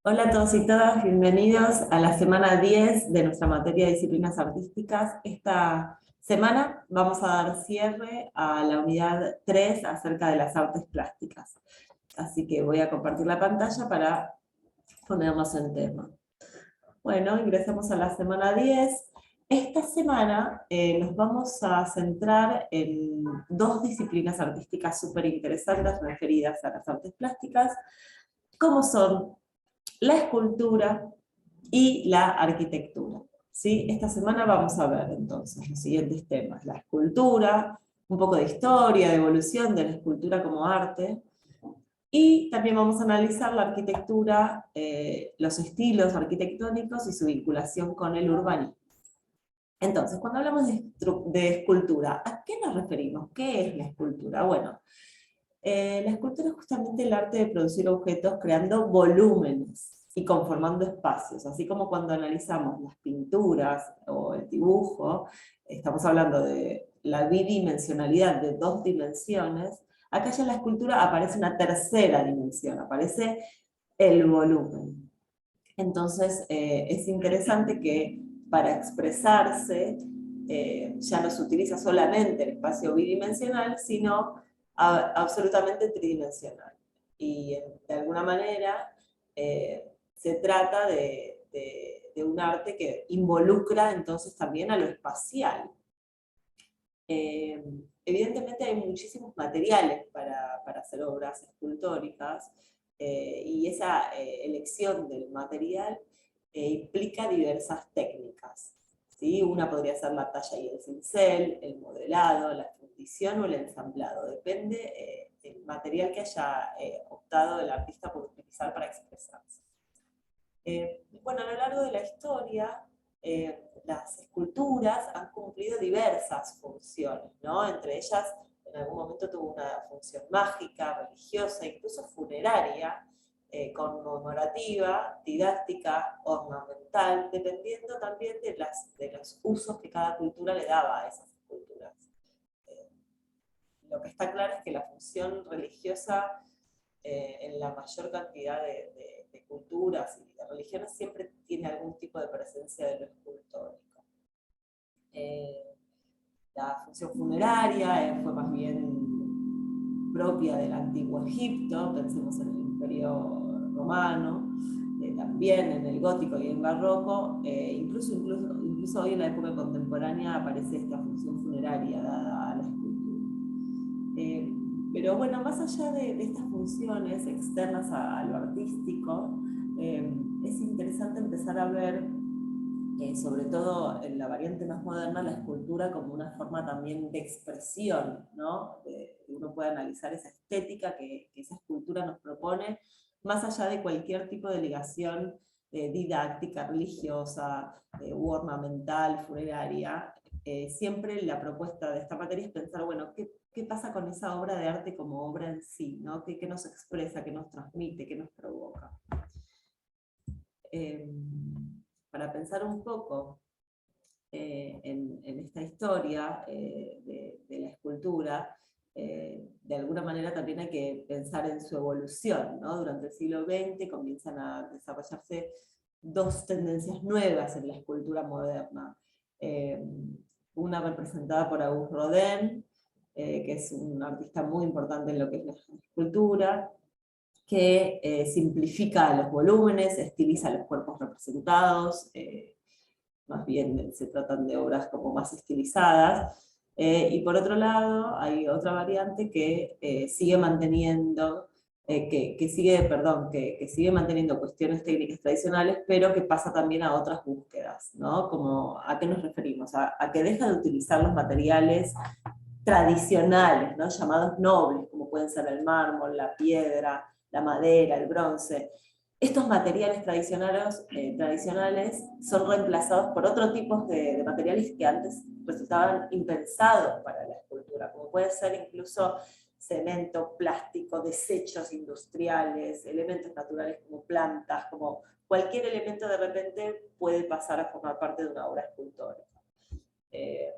Hola a todos y todas, bienvenidos a la semana 10 de nuestra materia de disciplinas artísticas. Esta semana vamos a dar cierre a la unidad 3 acerca de las artes plásticas. Así que voy a compartir la pantalla para ponernos en tema. Bueno, ingresamos a la semana 10. Esta semana nos vamos a centrar en dos disciplinas artísticas súper interesantes referidas a las artes plásticas, como son la escultura y la arquitectura. ¿Sí? Esta semana vamos a ver entonces los siguientes temas: la escultura, un poco de historia, de evolución de la escultura como arte, y también vamos a analizar la arquitectura, los estilos arquitectónicos y su vinculación con el urbanismo. Entonces, cuando hablamos de escultura, ¿a qué nos referimos? ¿Qué es la escultura? Bueno, la escultura es justamente el arte de producir objetos creando volúmenes y conformando espacios, así como cuando analizamos las pinturas o el dibujo, estamos hablando de la bidimensionalidad de dos dimensiones. Acá ya en la escultura aparece una tercera dimensión, aparece el volumen. Entonces es interesante que para expresarse ya no se utiliza solamente el espacio bidimensional, sino absolutamente tridimensional. Y de alguna manera se trata de un arte que involucra entonces también a lo espacial. Eh, Evidentemente hay muchísimos materiales para hacer obras escultóricas, y esa elección del material implica diversas técnicas. ¿Sí? Una podría ser la talla y el cincel, el modelado, la fundición o el ensamblado. Depende del material que haya optado el artista por utilizar para expresarse. Bueno, a lo largo de la historia, las esculturas han cumplido diversas funciones, ¿no? Entre ellas, en algún momento tuvo una función mágica, religiosa, incluso funeraria, conmemorativa, didáctica, ornamental, dependiendo también de los usos que cada cultura le daba a esas esculturas. Eh, lo que está claro es que la función religiosa en la mayor cantidad de culturas y de religiones siempre tiene algún tipo de presencia de lo escultórico. Eh, la función funeraria fue más bien propia del antiguo Egipto, pensemos en el Imperio Romano, también en el gótico y el barroco, incluso hoy en la época contemporánea aparece esta función funeraria dada a la escultura. Eh, pero bueno, más allá de estas funciones externas a lo artístico, es interesante empezar a ver, sobre todo en la variante más moderna, la escultura como una forma también de expresión, ¿no? Uno puede analizar esa estética que esa escultura nos propone, más allá de cualquier tipo de ligación didáctica, religiosa, u ornamental, funeraria. Siempre la propuesta de esta materia es pensar, bueno, ¿qué pasa con esa obra de arte como obra en sí? ¿No? ¿Qué nos expresa, qué nos transmite, qué nos provoca? Eh, para pensar un poco en esta historia de la escultura, de alguna manera también hay que pensar en su evolución, ¿no? Durante el siglo XX comienzan a desarrollarse dos tendencias nuevas en la escultura moderna. Eh, una representada por Auguste Rodin, que es un artista muy importante en lo que es la escultura, que simplifica los volúmenes, estiliza los cuerpos representados, más bien se tratan de obras como más estilizadas. Y por otro lado, hay otra variante que sigue manteniendo, que sigue manteniendo cuestiones técnicas tradicionales, pero que pasa también a otras búsquedas, ¿no? Como, ¿a qué nos referimos? A que deja de utilizar los materiales tradicionales, ¿no? Llamados nobles, como pueden ser el mármol, la piedra, la madera, el bronce. Estos materiales tradicionales son reemplazados por otro tipo de materiales que antes resultaban impensados para la escultura, como puede ser incluso cemento, plástico, desechos industriales, elementos naturales como plantas, como cualquier elemento de repente puede pasar a formar parte de una obra escultórica. Eh,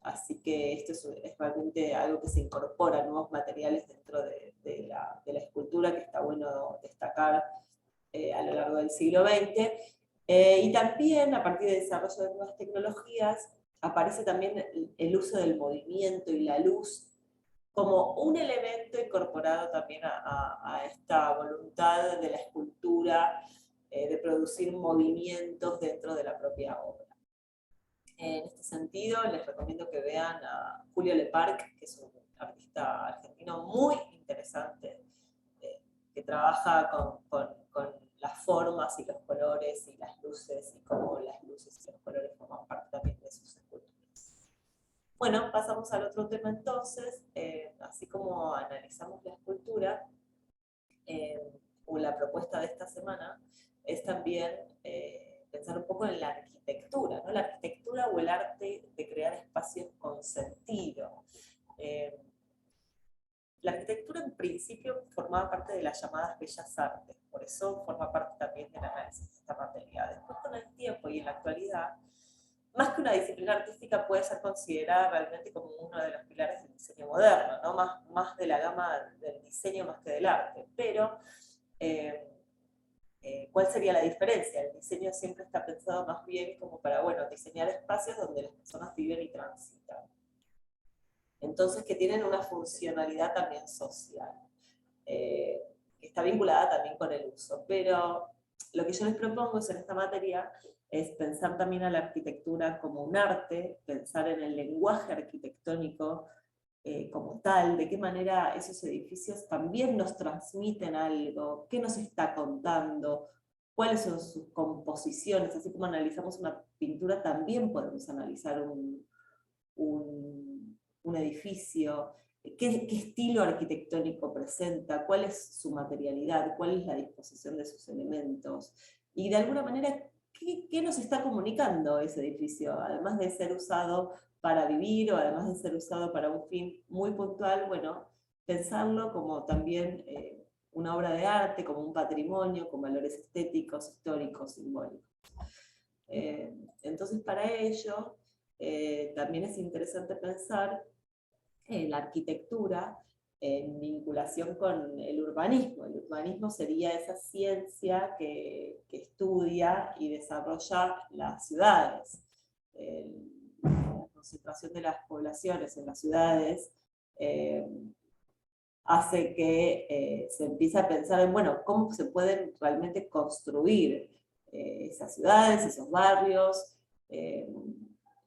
Así que esto es realmente algo que se incorpora, nuevos materiales dentro de la escultura, que está bueno destacar, a lo largo del siglo XX. Y también, a partir del desarrollo de nuevas tecnologías, aparece también el uso del movimiento y la luz como un elemento incorporado también a esta voluntad de la escultura de producir movimientos dentro de la propia obra. En este sentido, les recomiendo que vean a Julio Leparc, que es un artista argentino muy interesante, que trabaja con las formas y los colores y las luces, y cómo las luces y los colores forman parte también de sus esculturas. Bueno, pasamos al otro tema entonces. Así como analizamos la escultura, o la propuesta de esta semana es también pensar un poco en la arquitectura, ¿no? La arquitectura o el arte de crear espacios con sentido. La arquitectura en principio formaba parte de las llamadas bellas artes, por eso forma parte también del análisis de esta materia. Después, con el tiempo y en la actualidad, más que una disciplina artística, puede ser considerada realmente como uno de los pilares del diseño moderno, ¿no? Más de la gama del diseño más que del arte. Pero, ¿cuál sería la diferencia? El diseño siempre está pensado más bien como para, bueno, diseñar espacios donde las personas viven y transitan. Entonces, que tienen una funcionalidad también social, que está vinculada también con el uso. Pero lo que yo les propongo es, en esta materia, es pensar también a la arquitectura como un arte, pensar en el lenguaje arquitectónico como tal, de qué manera esos edificios también nos transmiten algo, qué nos está contando, cuáles son sus composiciones. Así como analizamos una pintura, también podemos analizar un edificio, qué estilo arquitectónico presenta, cuál es su materialidad, cuál es la disposición de sus elementos, y de alguna manera, ¿qué nos está comunicando ese edificio? Además de ser usado para vivir, o además de ser usado para un fin muy puntual, bueno, pensarlo como también una obra de arte, como un patrimonio, con valores estéticos, históricos, simbólicos. Entonces, para ello, también es interesante pensar la arquitectura en vinculación con el urbanismo. El urbanismo sería esa ciencia que estudia y desarrolla las ciudades. La concentración de las poblaciones en las ciudades hace que se empiece a pensar en, bueno, cómo se pueden realmente construir esas ciudades, esos barrios.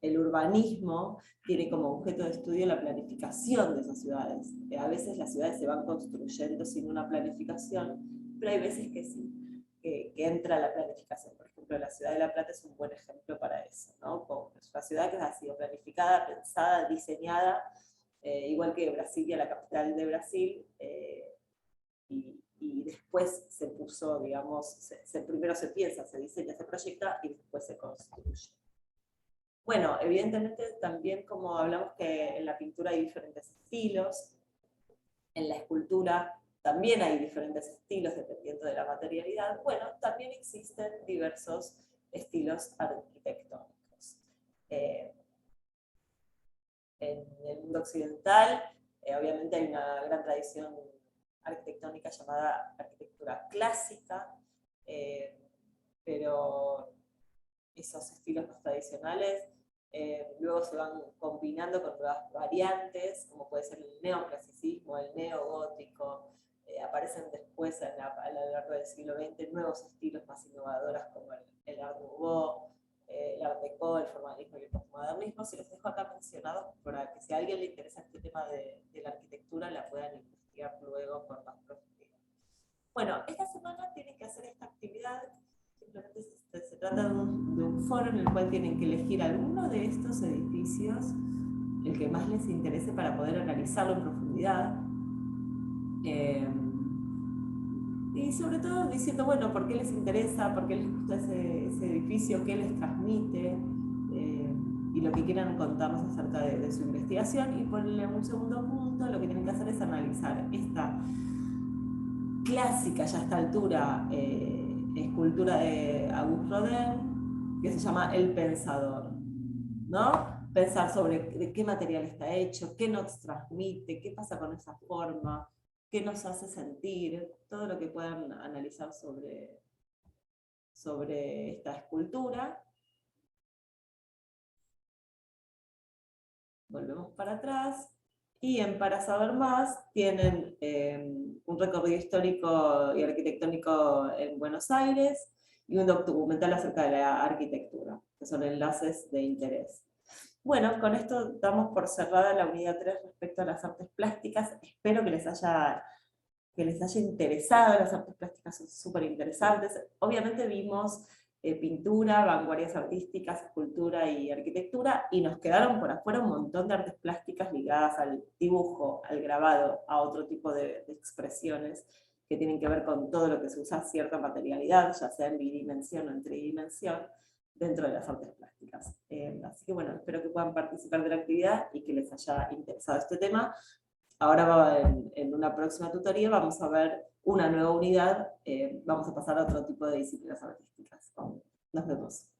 El urbanismo tiene como objeto de estudio la planificación de esas ciudades. A veces las ciudades se van construyendo sin una planificación, pero hay veces que sí, que entra la planificación. Por ejemplo, la ciudad de La Plata es un buen ejemplo para eso, ¿no? Es una ciudad que ha sido planificada, pensada, diseñada, igual que Brasilia, la capital de Brasil, y después se puso, digamos, primero se piensa, se diseña, se proyecta y después se construye. Bueno, evidentemente también, como hablamos que en la pintura hay diferentes estilos, en la escultura también hay diferentes estilos dependiendo de la materialidad, bueno, también existen diversos estilos arquitectónicos. En el mundo occidental, obviamente hay una gran tradición arquitectónica llamada arquitectura clásica, pero esos estilos más tradicionales luego se van combinando con nuevas variantes, como puede ser el neoclasicismo, el neogótico. Aparecen después a lo largo del siglo XX nuevos estilos más innovadores como el Art Nouveau, el Art Deco, el formalismo y el postmodernismo. Se los dejo acá mencionados para que, si a alguien le interesa este tema de la arquitectura, la puedan investigar luego por más profundidad. Bueno, esta semana tienen que hacer esta actividad. Simplemente se trata de un foro en el cual tienen que elegir alguno de estos edificios, el que más les interese, para poder analizarlo en profundidad. Y sobre todo diciendo, bueno, por qué les interesa, por qué les gusta ese edificio, qué les transmite, y lo que quieran contarnos acerca de su investigación. Y por un segundo punto, lo que tienen que hacer es analizar esta clásica, ya a esta altura, escultura de Auguste Rodin, que se llama El Pensador, ¿no? Pensar sobre de qué material está hecho, qué nos transmite, qué pasa con esa forma, qué nos hace sentir, todo lo que puedan analizar sobre sobre esta escultura. Volvemos para atrás. Y en Para Saber Más tienen un recorrido histórico y arquitectónico en Buenos Aires y un documental acerca de la arquitectura, que son enlaces de interés. Bueno, con esto damos por cerrada la unidad 3 respecto a las artes plásticas. Espero que les haya interesado. Las artes plásticas son súper interesantes. Obviamente vimos pintura, vanguardias artísticas, escultura y arquitectura, y nos quedaron por afuera un montón de artes plásticas ligadas al dibujo, al grabado, a otro tipo de expresiones que tienen que ver con todo lo que se usa cierta materialidad, ya sea en bidimensión o en tridimensión, dentro de las artes plásticas. Así que bueno, espero que puedan participar de la actividad y que les haya interesado este tema. Ahora en una próxima tutoría vamos a ver una nueva unidad, vamos a pasar a otro tipo de disciplinas artísticas. Nos vemos.